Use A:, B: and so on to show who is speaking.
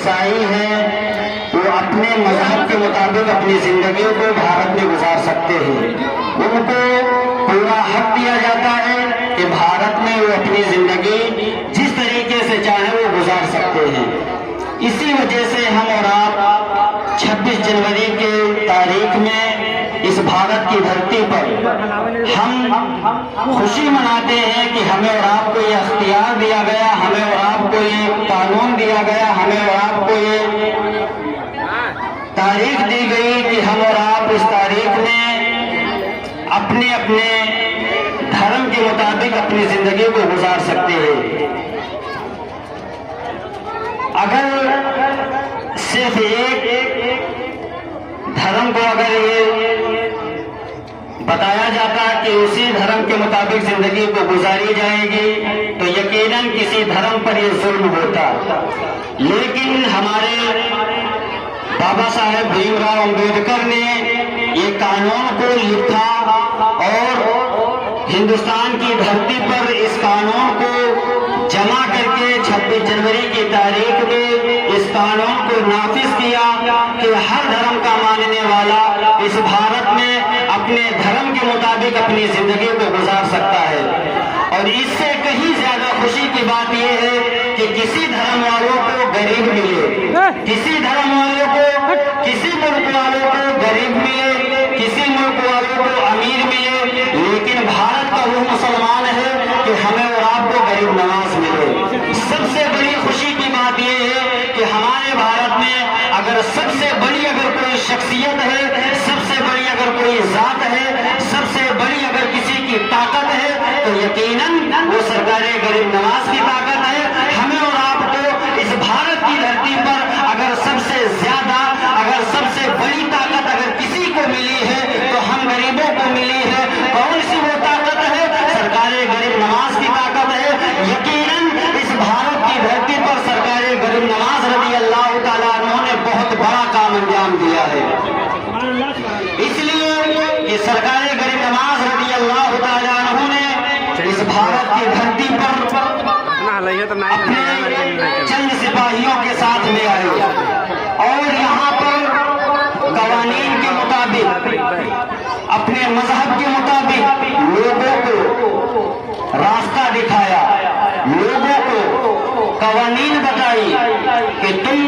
A: عیسائی ہیں وہ اپنے مذہب کے مطابق اپنی زندگیوں کو بھارت میں گزار سکتے ہیں. ان کو پورا حق دیا جاتا ہے کہ بھارت میں وہ اپنی زندگی جس طریقے سے چاہے وہ گزار سکتے ہیں. اسی وجہ سے ہم اور آپ 26 جنوری کے تاریخ میں اس بھارت کی دھرتی پر ہم خوشی مناتے ہیں کہ ہمیں اور آپ کو یہ اختیار دیا گیا, ہمیں اور آپ کو یہ قانون دیا گیا, ہمیں اور آپ کو یہ تاریخ دی گئی کہ ہم اور آپ اس تاریخ میں اپنے اپنے دھرم کے مطابق اپنی زندگی کو گزار سکتے ہیں. اگر صرف ایک دھرم کو اگر یہ بتایا جاتا کہ اسی دھرم کے مطابق زندگی کو گزاری جائے گی تو یقیناً کسی دھرم پر یہ ظلم ہوتا. لیکن ہمارے بابا صاحب بھیم راؤ امبیڈکر نے یہ قانون کو لکھا اور ہندوستان کی دھرتی پر اس قانون کو جمع کر کے 26 جنوری کی تاریخ میں اس قانون کو نافذ کیا کہ ہر دھرم کا ماننے والا اس بھارت میں اپنے دھرم کے مطابق اپنی زندگی کو گزار سکتا ہے. اور اس سے کہیں زیادہ خوشی کی بات یہ ہے کہ کسی دھرم والوں کو غریب ملے, کسی دھرم والوں کو, کسی ملک والوں کو غریب ملے, کسی ملک والوں کو امیر ملے, لیکن بھارت کا وہ مسلمان ہے کہ ہمیں اور آپ کو غریب نواز ملے. سب سے بڑی خوشی کی بات یہ ہے کہ ہمارے بھارت میں اگر سب سے بڑی اگر کوئی شخصیت ہے, سب سے بڑی اگر کوئی ذات ہے, سب سے بڑی اگر کسی کی طاقت ہے تو یقیناً وہ سرکار غریب نواز کی طاقت ہے. ہمیں اور آپ کو اس بھارت کی دھرتی پر اگر سب سے زیادہ, اگر سب سے بڑی طاقت اگر کسی کو ملی ہے تو ہم غریبوں کو ملی ہے. کون سی وہ طاقت ہے؟ سرکار غریب نواز کی طاقت ہے. یقیناً اس بھارت کی دھرتی پر سرکار غریب نواز رضی اللہ تعالیٰ عنہ نے بہت بڑا کام انجام دیا ہے. اس لیے کہ سرکار غریب نواز رضی اللہ تعالیٰ عنہ نے اس بھارت کی دھرتی پر اپنے چند سپاہیوں کے ساتھ لے آئے اور یہاں پر قوانین کے مطابق, اپنے مذہب کے مطابق لوگوں کو راستہ دکھایا, لوگوں کو قوانین بتائی کہ تم